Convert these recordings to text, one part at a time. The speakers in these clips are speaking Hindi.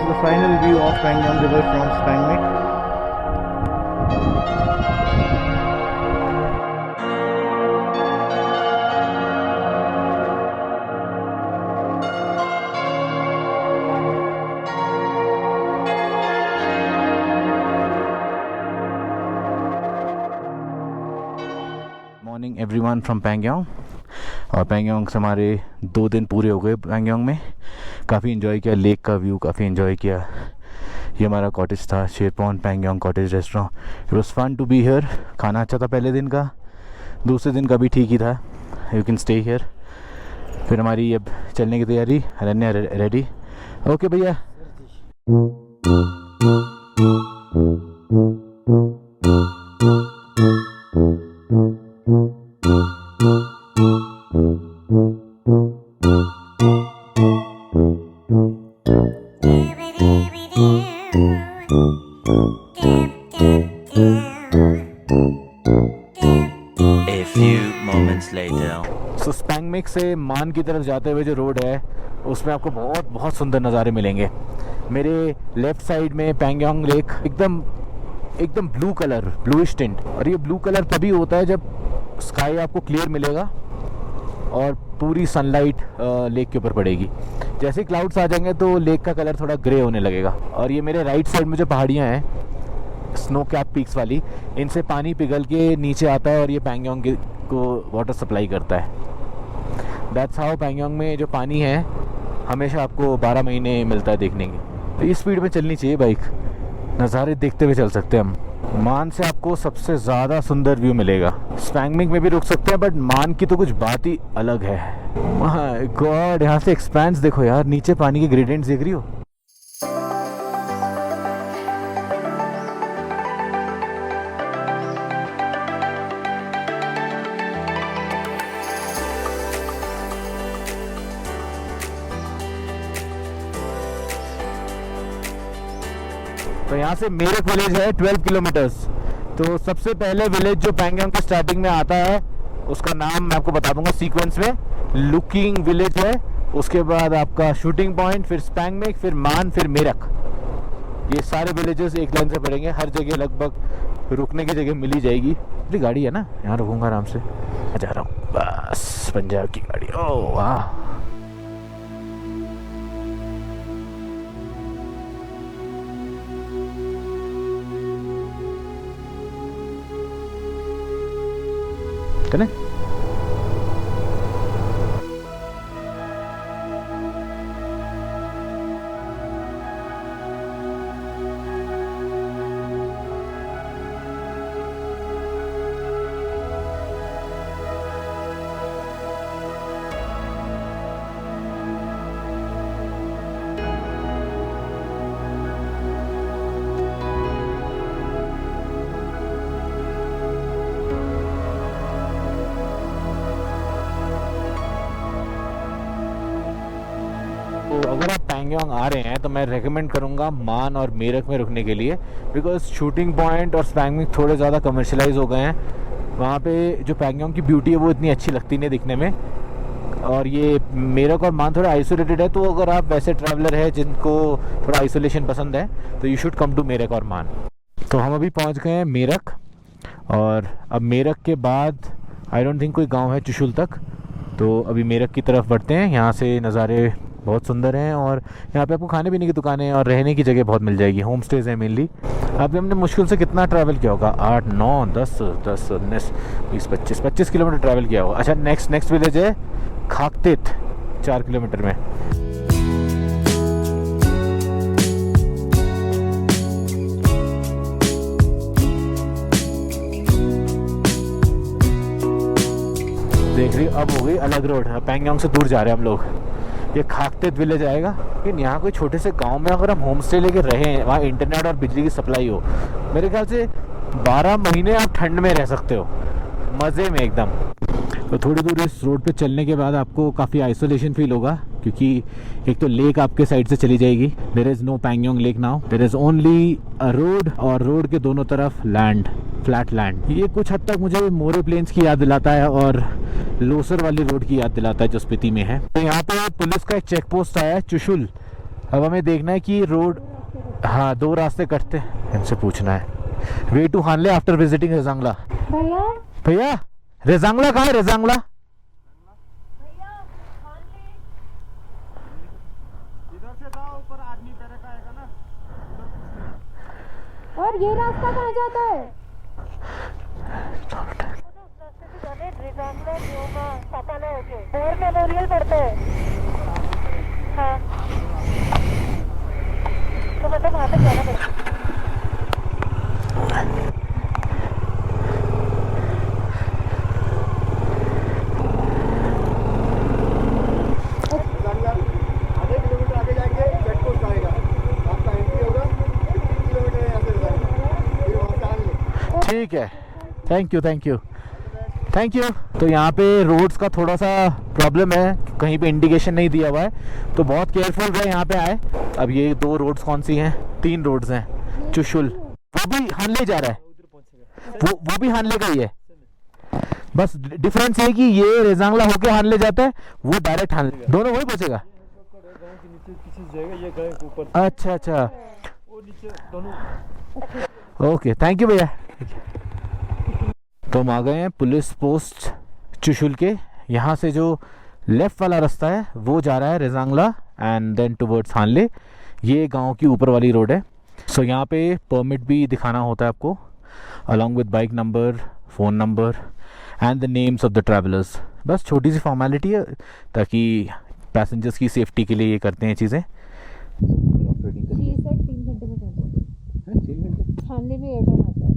the final view of Pangyong River from Spangmek. Morning everyone from Pangong. और पैंगयोंग से हमारे 2 दिन पूरे हो गए। पैंगयोंग में काफ़ी इन्जॉय किया, लेक का व्यू काफ़ी इन्जॉय किया। ये हमारा कॉटेज था, Sherpon Pangong cottage restaurant. It was fun to be here. खाना अच्छा था पहले दिन का, दूसरे दिन का भी ठीक ही था। You can stay here. फिर हमारी अब चलने की तैयारी। अनन्या रेडी? ओके भैया। A few moments later. सो स्पैंगमेक से मान की तरफ जाते हुए जो रोड है उसमें आपको बहुत बहुत सुंदर नज़ारे मिलेंगे। मेरे लेफ़्ट साइड में पैंगयोंग लेक एकदम ब्लू कलर, ब्लूइश टिंट। और ये ब्लू कलर तभी होता है जब स्काई आपको क्लियर मिलेगा और पूरी सनलाइट लेक के ऊपर पड़ेगी। जैसे क्लाउड्स आ जाएंगे तो लेक का कलर थोड़ा ग्रे होने लगेगा। और ये मेरे राइट साइड में जो पहाड़ियाँ हैं स्नो कैप पीक्स वाली, इनसे पानी पिघल के नीचे आता है और ये पैंगयोंग को वाटर सप्लाई करता है। दैट्स हाउ पैंगयोंग में जो पानी है हमेशा आपको 12 महीने मिलता है देखने के। तो इस स्पीड में चलनी चाहिए बाइक, नज़ारे देखते हुए चल सकते हैं हम। मान से आपको सबसे ज़्यादा सुंदर व्यू मिलेगा। स्पैंगमेक में भी रुक सकते हैं बट मान की तो कुछ बात ही अलग है। माय गॉड, यहाँ से एक्सपेंस देखो यार, नीचे पानी के ग्रेडियंट्स देख रही हो? तो यहाँ से मेरक विलेज है 12 किलोमीटर्स। तो सबसे पहले विलेज जो पैंगयोंग के स्टार्टिंग में आता है उसका नाम मैं आपको बता दूंगा सीक्वेंस में। लुकिंग विलेज है, उसके बाद आपका शूटिंग पॉइंट, फिर स्पैंगमेक, फिर मान, फिर मेरक। ये सारे विलेजेस एक लाइन से पड़ेंगे। हर जगह लगभग रुकने की जगह मिल ही जाएगी। मेरी गाड़ी है ना, यहाँ रुकूंगा आराम से। जा रहा हूँ बस, पंजाब की गाड़ी। ओह वाह, चलें? तो अगर आप पैंगयोंग आ रहे हैं तो मैं रेकमेंड करूंगा मान और मेरक में रुकने के लिए, बिकॉज शूटिंग पॉइंट और स्पैंगमेक थोड़े ज़्यादा कमर्शलाइज हो गए हैं। वहाँ पे जो पैंगयोंग की ब्यूटी है वो इतनी अच्छी लगती नहीं दिखने में। और ये मेरक और मान थोड़ा आइसोलेटेड है। तो अगर आप वैसे ट्रैवलर है जिनको थोड़ा आइसोलेशन पसंद है तो यू शुड कम टू मेरक और मान। तो हम अभी पहुँच गए हैं मेरक। और अब मेरक के बाद आई डोंट थिंक कोई गाँव है चुशुल तक। तो अभी मेरक की तरफ बढ़ते हैं। यहाँ से नज़ारे बहुत सुंदर हैं और यहाँ पे आपको खाने पीने की दुकानें और रहने की जगह बहुत मिल जाएगी। होम स्टेज हैं मेनली। अभी हमने मुश्किल से कितना ट्रैवल किया होगा? 8, 9, 10, 19, 20, 25 किलोमीटर ट्रैवल किया होगा। अच्छा, नेक्स्ट विलेज है खाकतेत, 4 किलोमीटर में। देख रही अब हो गई अलग रोड। पैंगयोंग से दूर जा रहे हैं हम लोग। ये खाकतेत विलेज आएगा। लेकिन यहाँ कोई छोटे से गांव में अगर हम होम स्टे लेके रहें, वहाँ इंटरनेट और बिजली की सप्लाई हो, मेरे ख्याल से 12 महीने आप ठंड में रह सकते हो मज़े में एकदम। तो थोड़ी दूर इस रोड पे चलने के बाद आपको काफ़ी आइसोलेशन फील होगा, क्योंकि एक तो लेक आपके साइड से चली जाएगी। There is no Pangong lake now, there is only a road, और रोड के दोनों तरफ लैंड, फ्लैट लैंड। ये कुछ हद तक मुझे मोरे प्लेन्स की याद दिलाता है और लोसर वाली रोड की याद दिलाता है जो स्पीति में है। तो यहाँ पे पुलिस का एक चेक पोस्ट आया है चुशुल अब हमें देखना है कि रोड, हाँ 2 रास्ते कटते हैं, इनसे पूछना है। Way to Hanle after visiting Rezang La. भैया भैया रेजांगला कहाँ है? रेजांगला इधर से था, ऊपर आदमी पैरे का आएगा ना, और ये रास्ता कहाँ जाता है? वॉर मेमोरियल पड़ता है। हाँ तो मतलब वहाँ तक जाना पड़ता है। आधे किलोमीटर आगे जाएंगे चेक पोस्ट आएगा, आपका एंट्री होगा, 3 किलोमीटर यहाँ से जाएंगे, फिर वहाँ से आने। ठीक है, thank you thank you thank you. तो यहाँ पे रोड्स का थोड़ा सा प्रॉब्लम है, कहीं पे इंडिकेशन नहीं दिया हुआ है, तो बहुत केयरफुल रहे यहाँ पे आए। अब ये 2 रोड्स कौन सी हैं? 3 रोड्स हैं। चुशुल वो भी हानले जा रहा है, वो भी हानले का ही है, बस डिफरेंस ये कि ये रेजांगला होके हानले जाता है, वो डायरेक्ट हानले, दोनों वही पहुंचेगा। गाँव के नीचे किसी जगह, ये गाँव के ऊपर, अच्छा अच्छा, वो नीचे दोनों। ओके थैंक यू भैया। तो हम आ गए हैं पुलिस पोस्ट चुशुल के। यहाँ से जो लेफ़्ट वाला रास्ता है वो जा रहा है रेजांगला एंड देन टुवर्ड्स हानले। ये गांव की ऊपर वाली रोड है। सो यहाँ पे परमिट भी दिखाना होता है आपको, along with bike number, phone number and the names of the travellers. बस छोटी सी फॉर्मेलिटी है ताकि पैसेंजर्स की सेफ्टी के लिए ये करते हैं चीज़ें। 3 घंटे में जाता है। 6 घंटे हानले में एयरटेल आता है।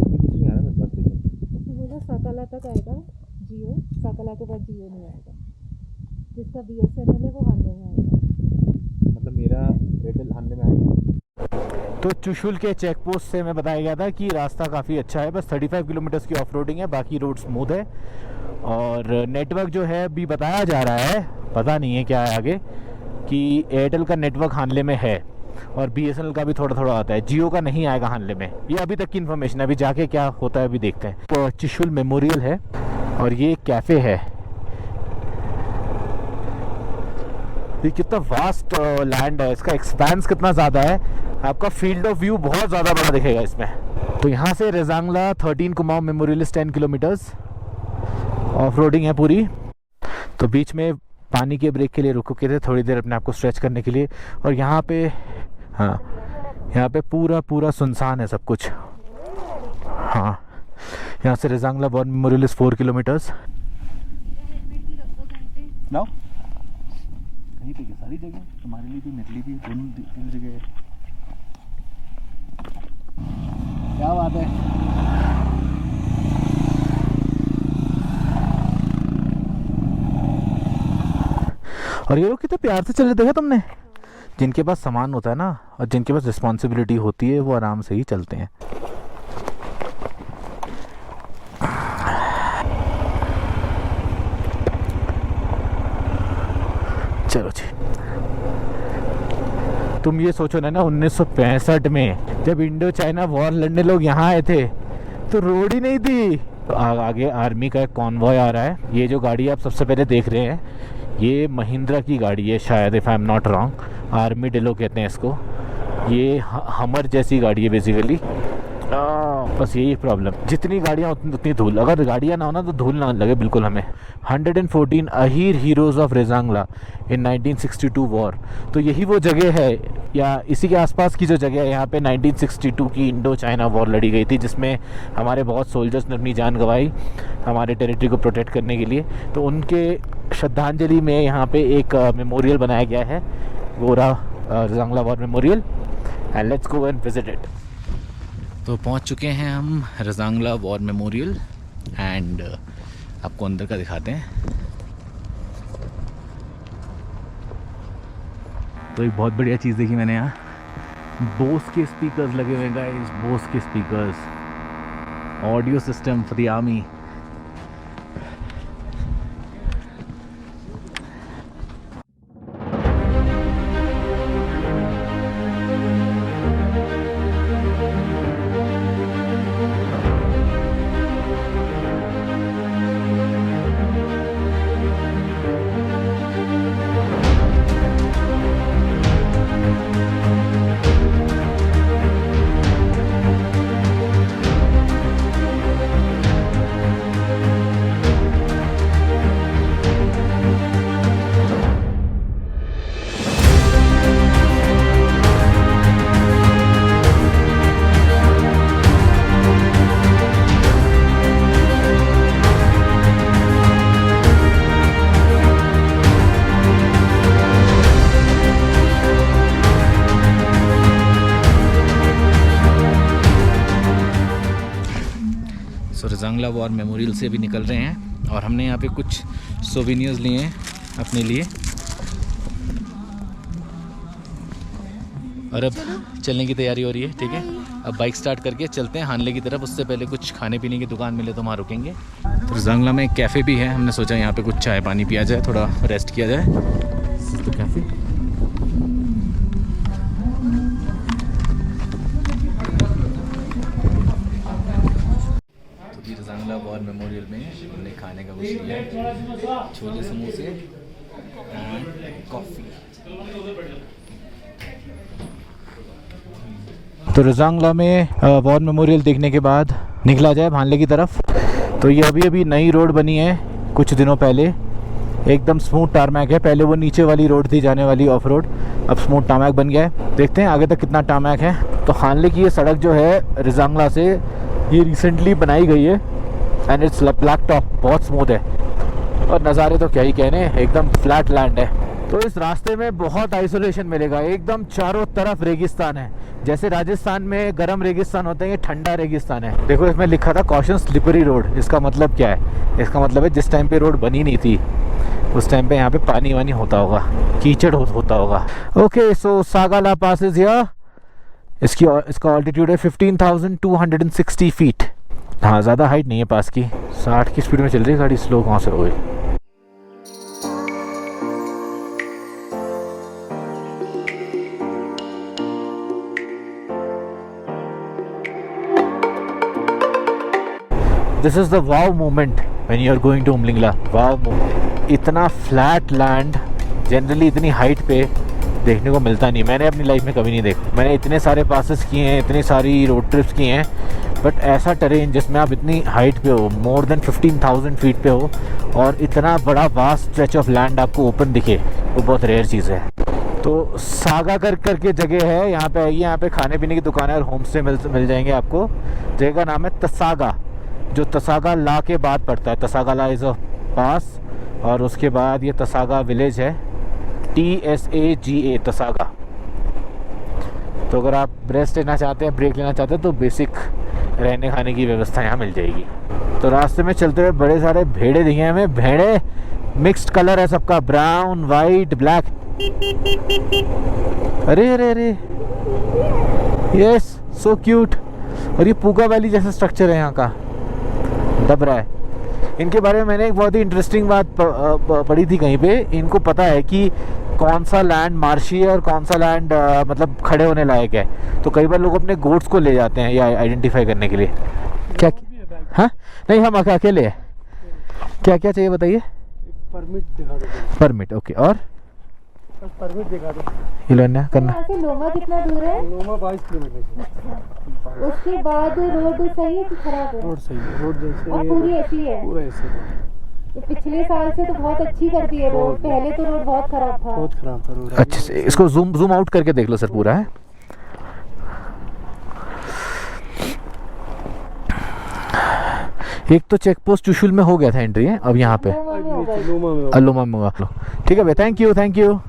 कुछ नहीं आ रहा मेरे पास, लेकिन उसने बोला साकाला तक आएगा जियो, साकाला के बाद जियो नहीं आएगा। जिसका BSNL है वो हानले में आएगा। मतलब मेरा एयरटेल हानले में आएगा। तो चुशुल के चेक पोस्ट से मैं बताया गया था कि रास्ता काफ़ी अच्छा है, बस 35 किलोमीटर्स की ऑफ रोडिंग है, बाकी रोड स्मूथ है। और नेटवर्क जो है अभी बताया जा रहा है, पता नहीं है क्या है आगे, कि एयरटेल का नेटवर्क हानले में है और BSNL का भी थोड़ा थोड़ा आता है, जियो का नहीं आएगा हानले में। ये अभी तक की इन्फॉर्मेशन है, अभी जाके क्या होता है अभी देखते हैं। तो चुशुल मेमोरियल है और ये कैफ़े है। ये कितना वास्ट लैंड है, इसका एक्सपेंस कितना ज़्यादा है, आपका फील्ड ऑफ व्यू बहुत ज़्यादा बड़ा दिखेगा इसमें। तो यहाँ से Rezang La 13 Kumaon memorial 10 kilometres off roading है पूरी। तो बीच में पानी के ब्रेक के लिए रुको के थे थोड़ी देर अपने आप को स्ट्रेच करने के लिए। और यहाँ पे, हाँ यहाँ पे पूरा सुनसान है सब कुछ। हाँ यहाँ से Rezang La war memorial is 4 kilometres. Now कहीं पे सारी जगह तुम्हारे लिए भी, मेरे लिए भी, दोनों 3 जगह है। क्या बात है। और ये लोग कितने प्यार से चले, देखा तुमने? जिनके पास सामान होता है ना और जिनके पास रिस्पॉन्सिबिलिटी होती है वो आराम से ही चलते हैं। चलो जी, तुम ये सोचो ना 1965 में जब इंडो चाइना वॉर लड़ने लोग यहाँ आए थे तो रोड ही नहीं थी। तो आगे आर्मी का एक कॉन्वॉय आ रहा है। ये जो गाड़ी आप सबसे पहले देख रहे हैं ये महिंद्रा की गाड़ी है शायद, if I am not wrong, army डेलो कहते हैं इसको। ये हमर जैसी गाड़ी है बेसिकली। बस यही प्रॉब्लम, जितनी गाड़ियाँ उतनी धूल, अगर गाड़ियाँ ना हो ना तो धूल ना लगे बिल्कुल हमें। 114 Ahir heroes of Rezang La in 1962 war. तो यही वो जगह है या इसी के आसपास की जो जगह है, यहाँ पे 1962 की इंडो चाइना वॉर लड़ी गई थी जिसमें हमारे बहुत सोल्जर्स ने अपनी जान गंवाई हमारे टेरिटरी को प्रोटेक्ट करने के लिए। तो उनके श्रद्धांजलि में यहाँ पे एक मेमोरियल बनाया गया है, वो रहा Rezang La war memorial. And let's go and visit it. तो पहुंच चुके हैं हम रेजांगला वॉर मेमोरियल एंड आपको अंदर का दिखाते हैं। तो एक बहुत बढ़िया चीज़ देखी मैंने यहाँ, बोस के स्पीकर्स लगे हुए हैं गाइस, बोस के speakers, audio system for the army. Rezang La war memorial से भी निकल रहे हैं और हमने यहाँ पे कुछ सोवेनियर्स लिए हैं अपने लिए। और अब चलने की तैयारी हो रही है। ठीक है, अब बाइक स्टार्ट करके चलते हैं हानले की तरफ। उससे पहले कुछ खाने पीने की दुकान मिले तो वहाँ रुकेंगे। तो रजांगला में एक कैफ़े भी है, हमने सोचा यहाँ पे कुछ चाय पानी पिया जाए, थोड़ा रेस्ट किया जाए। तो कैफ़े तो रजांगला वॉर मेमोरियल में हमने खाने का कुछ लिया है, छोले समोसे एंड कॉफ़ी। तो रजांगला में वॉर मेमोरियल देखने के बाद निकला जाए भानले की तरफ। तो ये अभी अभी नई रोड बनी है कुछ दिनों पहले, एकदम स्मूथ टारमैक है। पहले वो नीचे वाली रोड थी जाने वाली ऑफ रोड, अब स्मूथ टारमैक बन गया है। देखते हैं आगे तक कितना टारमैक है। तो हानले की ये सड़क जो है रजांगला से, ये रिसेंटली बनाई गई है एंड इट्स ब्लैक टॉप, बहुत स्मूथ है और नज़ारे तो क्या ही कहने, एकदम फ्लैट लैंड है। तो इस रास्ते में बहुत आइसोलेशन मिलेगा, एकदम चारों तरफ रेगिस्तान है। जैसे राजस्थान में गर्म रेगिस्तान होते हैं, ये ठंडा रेगिस्तान है। देखो इसमें लिखा था कॉशन स्लिपरी रोड। इसका मतलब क्या है? इसका मतलब है जिस टाइम पे रोड बनी नहीं थी उस टाइम पे यहाँ पे पानी वानी होता होगा, कीचड़ होता होगा। Okay, so Saga La pass is here. इसका ऑल्टीट्यूड है 15,260 फीट। हाँ, ज़्यादा हाइट नहीं है पास की। 60 की स्पीड में चल रही है गाड़ी, स्लो कहाँ से हो गई? This is the wow moment when you are going to Umling La. Wow moment, इतना फ्लैट लैंड जनरली इतनी हाइट पे देखने को मिलता नहीं। मैंने अपनी लाइफ में कभी नहीं देखा। मैंने इतने सारे पासेस किए हैं, इतनी सारी रोड ट्रिप्स किए हैं, बट ऐसा टेरेन जिसमें आप इतनी हाइट पे हो, मोर देन 15,000 फीट पे हो और इतना बड़ा वास्ट स्ट्रेच ऑफ लैंड आपको ओपन दिखे, वो बहुत रेयर चीज़ है। तो सागा करके जगह है, यहाँ पे आइए। यहाँ पे खाने पीने की दुकान है और होम स्टे मिल जाएंगे आपको। जगह का नाम है तसागा, जो तसागा ला के बाद पड़ता है। तसागा ला इज़ अ पास और उसके बाद ये तसागा विलेज है, TSAGA, तसागा। तो अगर आप रेस्ट लेना चाहते हैं, ब्रेक लेना चाहते हैं, तो बेसिक रहने खाने की व्यवस्था यहाँ मिल जाएगी। तो रास्ते में चलते हुए बड़े सारे भेड़े दिखे हमें। भेड़े मिक्स्ड कलर है सबका, ब्राउन, वाइट, ब्लैक। अरे अरे अरे, यस, सो क्यूट। और ये पूगा वैली जैसा स्ट्रक्चर है यहाँ का, दब रहा है। इनके बारे में मैंने एक बहुत ही इंटरेस्टिंग बात पढ़ी थी कहीं पे। इनको पता है कि कौन सा लैंड मार्शी है और कौन सा लैंड मतलब खड़े होने लायक है। तो कई बार लोग अपने गोट्स को ले जाते हैं ये आइडेंटिफाई करने के लिए। क्या? हाँ, नहीं, हम अकेले हैं। क्या क्या चाहिए बताइए? परमिट दिखा दो। Permit, okay. और परमिट दिखा दो। ये लेना करना। यहाँ से लोमा कितना दूर है? लोमा 22 किलोमीटर है। उसके बाद रोड सही है कि खराब है? रोड सही है, रोड जैसे और पूरी ऐसी है? पूरा ऐसे है। तो पिछले साल से तो बहुत अच्छी कर दी है रोड। पहले तो रोड बहुत खराब था। बहुत खराब था रोड। अच्छे से इसको जूम आउट करके देख लो सर, पूरा है। एक तो चेक पोस्ट चुशुल में हो गया था एंट्री है, अब यहाँ पे अलोमा में होगा। ठीक है भैया, थैंक यू थैंक यू।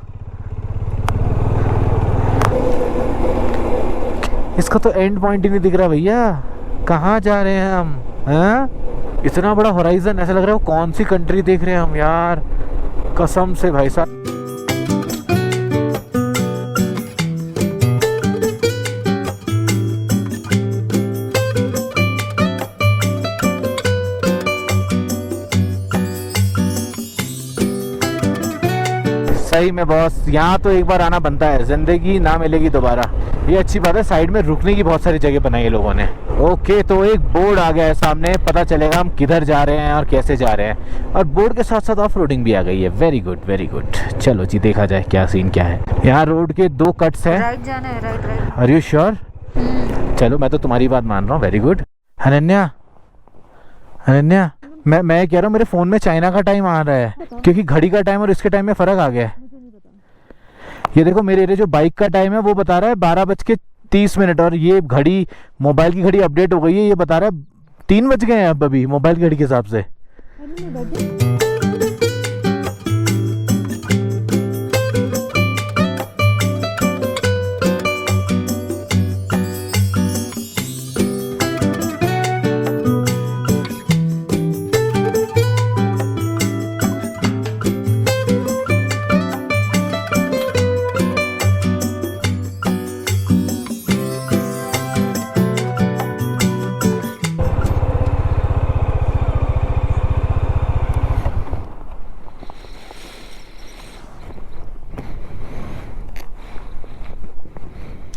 इसका तो एंड पॉइंट ही नहीं दिख रहा भैया, कहाँ जा रहे हैं हम? हाँ, इतना बड़ा होराइजन, ऐसा लग रहा है वो कौन सी कंट्री देख रहे हैं हम यार, कसम से भाई साहब। सही में बॉस, यहाँ तो एक बार आना बनता है, जिंदगी ना मिलेगी दोबारा। ये अच्छी बात है, साइड में रुकने की बहुत सारी जगह बनाई है लोगों ने। ओके, तो एक बोर्ड आ गया है सामने, पता चलेगा हम किधर जा रहे हैं और कैसे जा रहे हैं। और बोर्ड के साथ साथ ऑफ रोडिंग भी आ गई है। Very good very good. चलो जी, देखा जाए क्या सीन क्या है। यहाँ रोड के 2 कट्स हैं। राइट जाना है, राइट। Are you sure? चलो, मैं तो तुम्हारी बात मान रहा हूँ। Very good. अनन्या, अनन्या, मैं कह रहा हूँ मेरे फ़ोन में चाइना का टाइम आ रहा है, क्योंकि घड़ी का टाइम और इसके टाइम में फ़र्क आ गया है। ये देखो, मेरे जो बाइक का टाइम है वो बता रहा है 12:30 और ये घड़ी, मोबाइल की घड़ी अपडेट हो गई है, ये बता रहा है 3 बज गए हैं अब अभी मोबाइल की घड़ी के हिसाब से।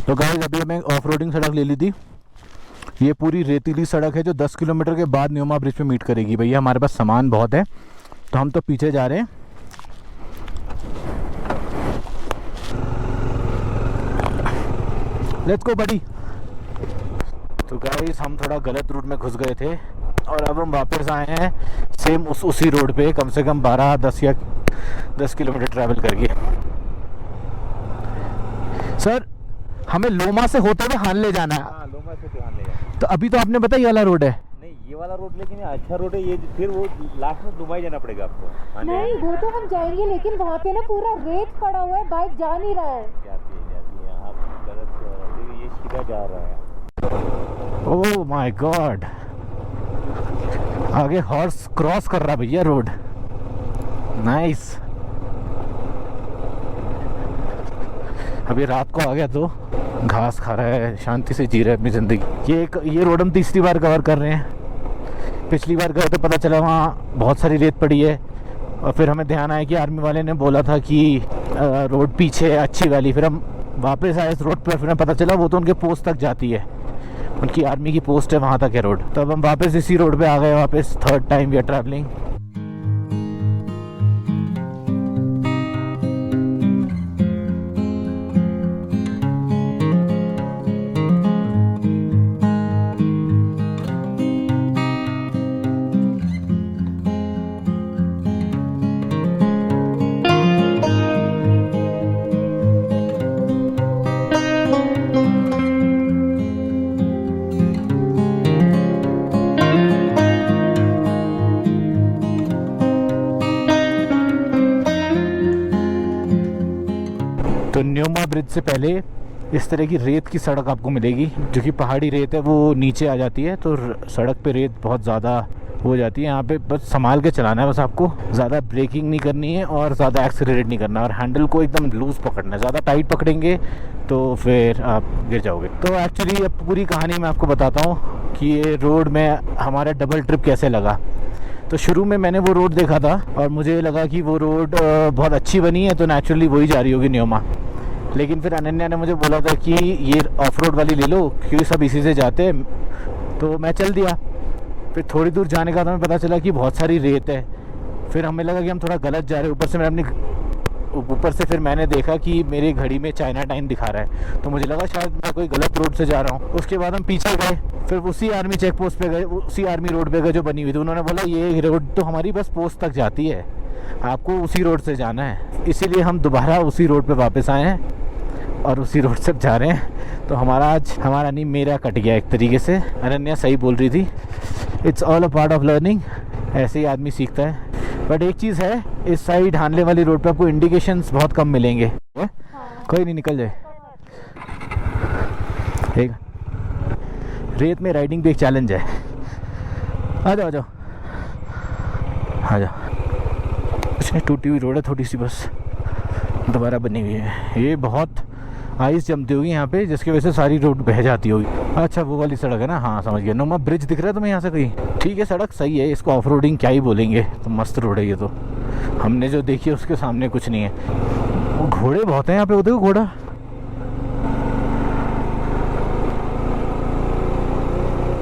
तो गाइस अभी हमें ऑफ रोडिंग सड़क ले ली थी। ये पूरी रेतीली सड़क है जो 10 किलोमीटर के बाद न्योमा ब्रिज पे मीट करेगी। भैया हमारे पास सामान बहुत है तो हम तो पीछे जा रहे हैं। लेट्स गो बडी। तो गाइस हम थोड़ा गलत रूट में घुस गए थे और अब हम वापस आए हैं सेम उसी रोड पे, कम से कम 10 किलोमीटर ट्रैवल करके। सर हमें लोमा से होते हुए हानले जाना है। हाँ, लोमा से ध्यान ले जाना। तो अभी तो आपने बताया ये वाला रोड है। नहीं, ये वाला रोड लेकिन अच्छा रोड है ये, फिर वो लास्ट में दुबई जाना पड़ेगा आपको। नहीं वो तो हम जाएंगे, लेकिन वहाँ पे ना पूरा रेत पड़ा हुआ है, बाइक जा नहीं रहा है। जाती है आप गलत, ये सीधा जा रहा है। ओह माय गॉड, आगे हॉर्स क्रॉस कर रहा भैया रोड। नाइस। अभी रात को आ गया तो घास खा रहा है, शांति से जी रहा है अपनी ज़िंदगी। ये रोड हम तीसरी बार कवर कर रहे हैं। पिछली बार गए तो पता चला वहाँ बहुत सारी रेत पड़ी है और फिर हमें ध्यान आया कि आर्मी वाले ने बोला था कि रोड पीछे है अच्छी वाली। फिर हम वापस आए इस रोड पर, फिर हमें पता चला वो तो उनके पोस्ट तक जाती है, उनकी आर्मी की पोस्ट है, वहाँ तक है रोड। तो अब हम वापस इसी रोड पे आ गए वापस। Third time we are travelling. तो न्योमा ब्रिज से पहले इस तरह की रेत की सड़क आपको मिलेगी, जो कि पहाड़ी रेत है, वो नीचे आ जाती है। तो सड़क पे रेत बहुत ज़्यादा हो जाती है। यहाँ पे बस संभाल के चलाना है, बस आपको ज़्यादा ब्रेकिंग नहीं करनी है और ज़्यादा एक्सीलरेट नहीं करना, और हैंडल को एकदम लूज़ पकड़ना है। ज़्यादा टाइट पकड़ेंगे तो फिर आप गिर जाओगे। तो एक्चुअली अब पूरी कहानी मैं आपको बताता हूँ कि ये रोड में हमारा डबल ट्रिप कैसे लगा। तो शुरू में मैंने वो रोड देखा था और मुझे लगा कि वो रोड बहुत अच्छी बनी है तो नेचुरली वही जा रही होगी न्योमा। लेकिन फिर अनन्या ने मुझे बोला था कि ये ऑफ रोड वाली ले लो क्योंकि सब इसी से जाते हैं, तो मैं चल दिया। फिर थोड़ी दूर जाने का तो हमें पता चला कि बहुत सारी रेत है। फिर हमें लगा कि हम थोड़ा गलत जा रहे हैं। ऊपर से फिर मैंने देखा कि मेरी घड़ी में चाइना टाइम दिखा रहा है, तो मुझे लगा शायद मैं कोई गलत रोड से जा रहा हूँ। उसके बाद हम पीछे गए, फिर उसी आर्मी चेक पोस्ट पे गए, उसी आर्मी रोड पे गए जो बनी हुई थी। उन्होंने बोला ये रोड तो हमारी बस पोस्ट तक जाती है, आपको उसी रोड से जाना है। इसीलिए हम दोबारा उसी रोड पे वापस आए हैं और उसी रोड से जा रहे हैं। तो हमारा नहीं मेरा कट गया एक तरीके से। अनन्या सही बोल रही थी, it's all a part of learning, ऐसे ही आदमी सीखता है। बट एक चीज़ है, इस साइड हानले वाली रोड पे आपको इंडिकेशंस बहुत कम मिलेंगे। कोई नहीं, निकल जाए। ठीक, रेत में राइडिंग भी एक चैलेंज है। आ जाओ आ जाओ आ जाओ। कुछ नहीं, टूटी हुई रोड है थोड़ी सी, बस दोबारा बनी हुई है। ये बहुत आइस जमती होगी यहाँ पे, जिसकी वजह से सारी रोड बह जाती होगी। अच्छा वो वाली सड़क है ना, हाँ समझ गया। न्योमा ब्रिज दिख रहा है तुम्हें यहाँ से कहीं? ठीक है, सड़क सही है, इसको ऑफ रोडिंग क्या ही बोलेंगे, तो मस्त रोड है ये। तो हमने जो देखी है उसके सामने कुछ नहीं है। वो घोड़े बहुत हैं यहाँ पे, वो देखो घोड़ा।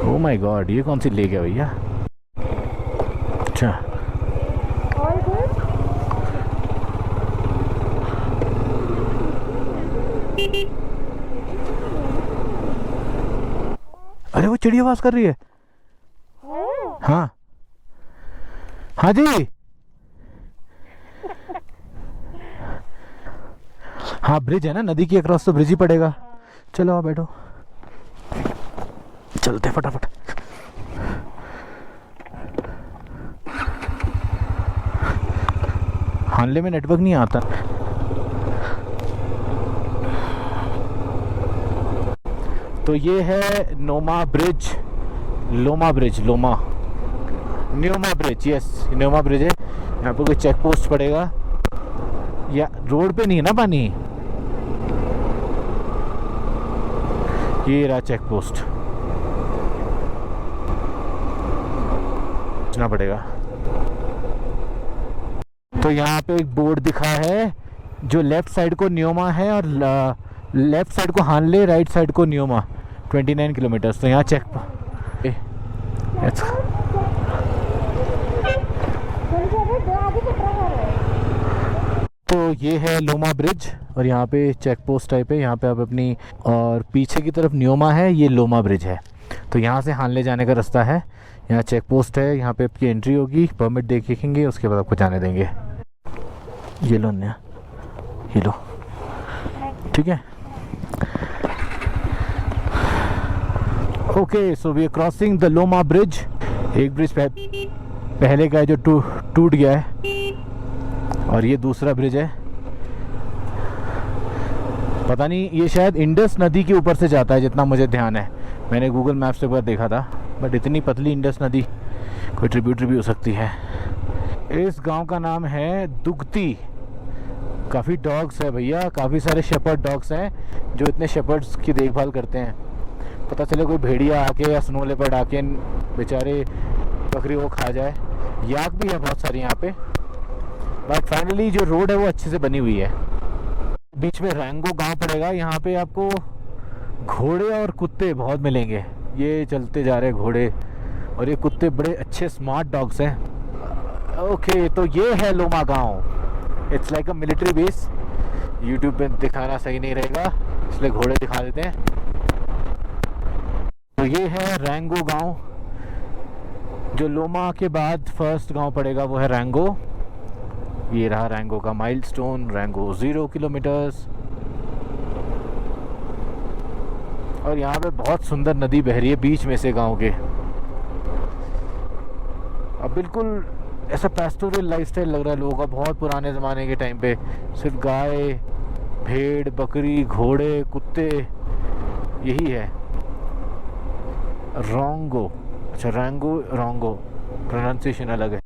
ओह माय गॉड, ये कौन सी लेक है भैया? अच्छा अरे वो चिड़िया आवाज कर रही है। हाँ हाँ जी, हाँ ब्रिज है ना नदी की अक्रॉस, तो ब्रिज ही पड़ेगा। चलो आओ बैठो, चलते फटाफट। हानले में नेटवर्क नहीं आता। तो ये है Nyoma bridge, Nyoma bridge, yes Nyoma bridge है। यहाँ पर कोई चेक पोस्ट पड़ेगा, या रोड पे नहीं है ना पानी, ये रहा चेक पोस्ट, पूछना पड़ेगा। तो यहाँ पे एक बोर्ड दिखा है, जो लेफ्ट साइड को न्योमा है और लेफ़्ट साइड को हानले, राइट साइड को न्योमा, 29 किलोमीटर्स। तो यहाँ चेक तो ये है लोमा ब्रिज और यहाँ पे चेक पोस्ट टाइप है, यहाँ पे आप अपनी, और पीछे की तरफ न्योमा है, ये लोमा ब्रिज है। तो यहाँ से हानले जाने का रास्ता है, यहाँ चेक पोस्ट है, यहाँ पे आपकी एंट्री होगी, परमिट देखेंगे, उसके बाद आपको जाने देंगे। ये लो नया, ये लो, ठीक है। Okay, so we are crossing the Loma bridge. एक ब्रिज पहले का है जो टूट गया है और ये दूसरा ब्रिज है। पता नहीं, ये शायद इंडस नदी के ऊपर से जाता है जितना मुझे ध्यान है, मैंने गूगल मैप्स से देखा था। बट इतनी पतली इंडस नदी कोई ट्रिब्यूटरी भी हो सकती है। इस गांव का नाम है दुगती। काफ़ी डॉग्स है भैया, काफ़ी सारे शेपर्ड डॉग्स हैं जो इतने शेपर्ड्स की देखभाल करते हैं। पता चले कोई भेड़िया आके या स्नो लेपर्ड आके बेचारे बकरी को खा जाए। याक भी है बहुत सारी यहाँ पे। बट फाइनली जो रोड है वो अच्छे से बनी हुई है। बीच में रैंगो गांव पड़ेगा, यहाँ पे आपको घोड़े और कुत्ते बहुत मिलेंगे। ये चलते जा रहे घोड़े और ये कुत्ते बड़े अच्छे स्मार्ट डॉग्स हैं। ओके, तो ये है लोमा गांव। It's like a military base. YouTube पे दिखाना सही नहीं रहेगा, इसलिए घोड़े दिखा देते हैं। तो ये है रैंगो गांव। जो लोमा के बाद फर्स्ट गांव पड़ेगा वो है रैंगो। ये रहा रैंगो का माइलस्टोन, रैंगो 0 किलोमीटर्स। और यहाँ पे बहुत सुंदर नदी बह रही है बीच में से गांव के। अब बिल्कुल ऐसा पैस्टोरल लाइफस्टाइल लग रहा है लोगों का, बहुत पुराने ज़माने के टाइम पे। सिर्फ गाय, भेड़, बकरी, घोड़े, कुत्ते, यही है। रोंगो, अच्छा रैंगो रोंगो, प्रोनाउंसिएशन अलग है।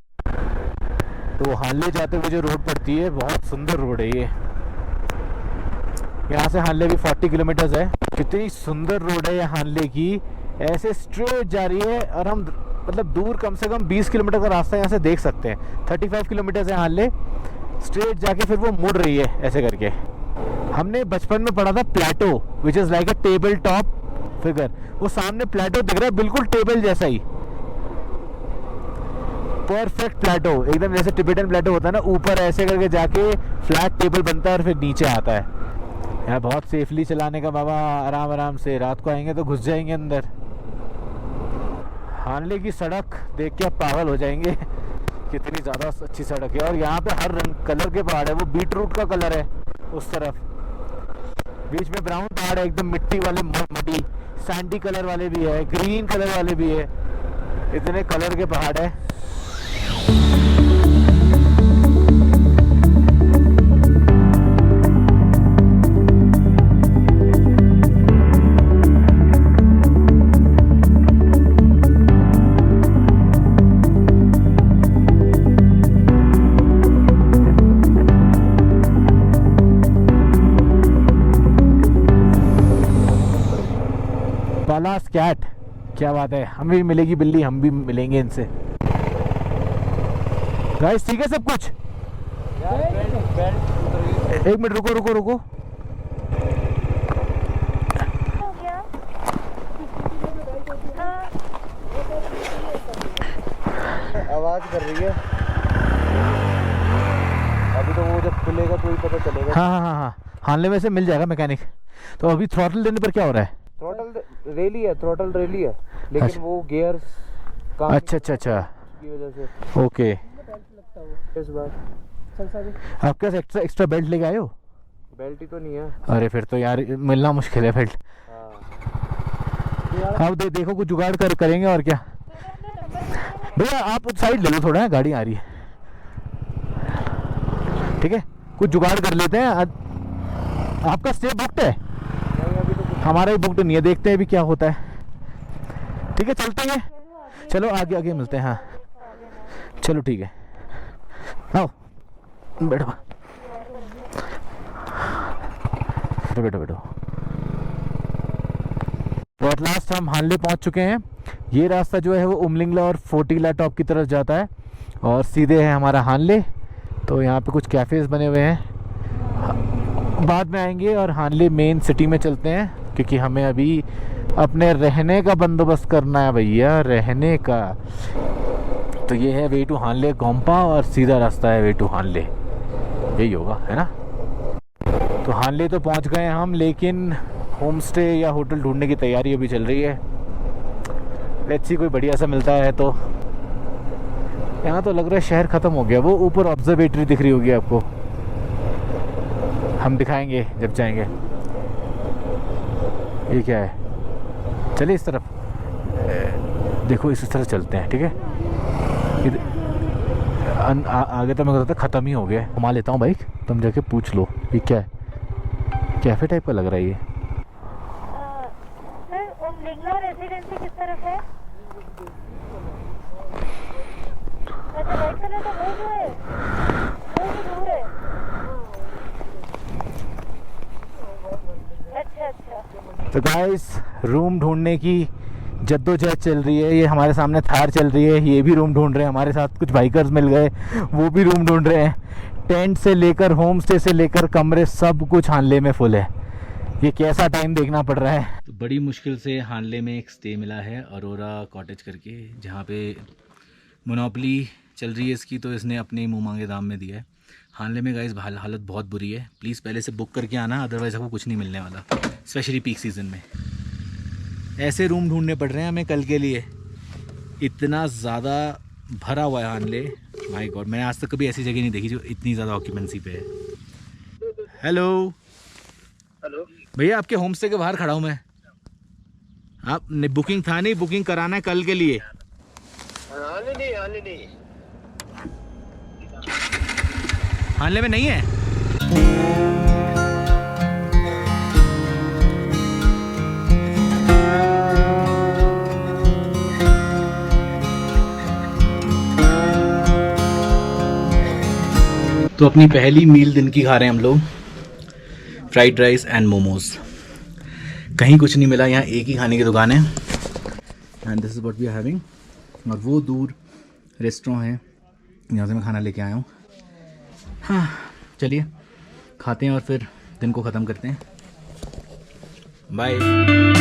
तो हानले जाते हुए जो रोड पड़ती है, बहुत सुंदर रोड है ये। यहाँ से हानले भी 40 किलोमीटर्स है। कितनी सुंदर रोड है ये हानले की, ऐसे स्ट्रेट जा रही है। और हम मतलब दूर कम से कम 20 किलोमीटर का रास्ता यहाँ से देख सकते हैं। 35 किलोमीटर्स है हानले, स्ट्रेट जाके फिर वो मुड़ रही है ऐसे करके। हमने बचपन में पढ़ा था Plato, which is like a table top figure. वो सामने प्लेटो दिख रहा है, बिल्कुल टेबल जैसा ही, परफेक्ट प्लेटो, एकदम जैसे टिबेटन प्लेटो होता है ना, ऊपर ऐसे करके जाके फ्लैट टेबल बनता है और फिर नीचे आता है। यहाँ बहुत सेफली चलाने का बाबा, आराम आराम से। रात को आएंगे तो घुस जाएंगे अंदर। हानले की सड़क देख के आप पागल हो जाएंगे, कितनी ज़्यादा अच्छी सड़क है। और यहाँ पे हर रंग कलर के पहाड़ है। वो बीट रूट का कलर है उस तरफ, बीच में ब्राउन पहाड़ है, एकदम मिट्टी वाले, मटी सैंडी कलर वाले भी है, ग्रीन कलर वाले भी है, इतने कलर के पहाड़ है। पलास कैट, क्या बात है। हमें भी मिलेगी बिल्ली, हम भी मिलेंगे इनसे। गाइस ठीक है सब कुछ? एक मिनट रुको रुको रुको। आवाज कर रही है। अभी तो वो जब खुलेगा तो ही पता चलेगा। हाँ हाँ हाँ हाँ, हानले में से मिल जाएगा मैकेनिक। तो अभी थ्रॉटल देने पर क्या हो रहा है? थ्रोटल रेली है, थ्रोटल रेली है, लेकिन अच्छा। वो गियर्स काम अच्छा अच्छा अच्छा, की वजह से। ओके। इस बार आपके पास एक्स्ट्रा बेल्ट लेके आए हो? बेल्ट ही तो नहीं है। अरे फिर तो यार मिलना मुश्किल है बेल्ट। हाँ। अब देखो कुछ जुगाड़ करेंगे और क्या। भैया आप साइड ले लो थोड़ा, गाड़ी आ रही है, ठीक है? कुछ जुगाड़ कर लेते हैं। आपका स्टे बुकड है? हमारा ही बुकड नहीं है, देखते हैं अभी क्या होता है। ठीक है चलते हैं, चलो आगे आगे मिलते हैं। हाँ चलो ठीक है, आओ बैठो बैठो बैठो। तो एट लास्ट हम हानले पहुंच चुके हैं। ये रास्ता जो है वो उमलिंगला और फोर्टिला टॉप की तरफ जाता है और सीधे है हमारा हानले। तो यहाँ पे कुछ कैफ़ेज़ बने हुए हैं। बाद में आएंगे और हानले मेन सिटी में चलते हैं, क्योंकि हमें अभी अपने रहने का बंदोबस्त करना है भैया, रहने का। तो ये है वे टू हानले गोम्पा और सीधा रास्ता है वे टू हानले, यही होगा, है ना। तो हानले तो पहुंच गए हम, लेकिन होम स्टे या होटल ढूंढने की तैयारी अभी चल रही है। लेट्स सी कोई बढ़िया सा मिलता है तो। यहाँ तो लग रहा है शहर ख़त्म हो गया। वो ऊपर ऑब्जर्वेटरी दिख रही होगी आपको, हम दिखाएंगे जब जाएंगे। ये क्या है, चलिए इस तरफ, देखो इस तरफ चलते हैं, ठीक है। आगे तो मैं कहता था ख़त्म ही हो गया। घुमा लेता हूँ बाइक, तुम जाके पूछ लो ये क्या है। कैफ़े टाइप का लग रहा है ये। सर लिग्ना रेसिडेंसी किस तरफ है? अच्छा वाइट कलर का वो जो है वो तो दूर है। अच्छा। तो गाइस रूम ढूंढने की जद्दोजहद चल रही है। ये हमारे सामने थार चल रही है, ये भी रूम ढूंढ रहे हैं। हमारे साथ कुछ बाइकर्स मिल गए, वो भी रूम ढूंढ रहे हैं। टेंट से लेकर होम स्टे से लेकर कमरे सब कुछ हानले में फुल है। ये कैसा टाइम देखना पड़ रहा है। तो बड़ी मुश्किल से हानले में एक स्टे मिला है, अरोरा कॉटेज करके, जहाँ पे मोनोपली चल रही है इसकी, तो इसने अपने मुँह मांगे दाम में दिया है। हानले में गाइस हालत बहुत बुरी है, प्लीज़ पहले से बुक करके आना, अदरवाइज़ आपको कुछ नहीं मिलने वाला, स्पेशली पीक सीज़न में। ऐसे रूम ढूंढने पड़ रहे हैं हमें कल के लिए, इतना ज़्यादा भरा हुआ है हानले। माय गॉड, मैंने आज तक कभी ऐसी जगह नहीं देखी जो इतनी ज़्यादा ऑक्यूपेंसी पे है। हेलो हेलो भैया, आपके होम स्टे के बाहर खड़ा हूँ मैं। आप बुकिंग था नहीं, बुकिंग कराना है कल के लिए। आने नहीं हानले में नहीं है। तो अपनी पहली मील दिन की खा रहे हैं हम लोग, फ्राइड राइस एंड मोमोज। कहीं कुछ नहीं मिला, यहाँ एक ही खाने की दुकान है, and this is what we are having. और वो दूर रेस्टोरेंट है, यहाँ से मैं खाना लेके आया हूँ। हाँ चलिए खाते हैं और फिर दिन को ख़त्म करते हैं। बाय।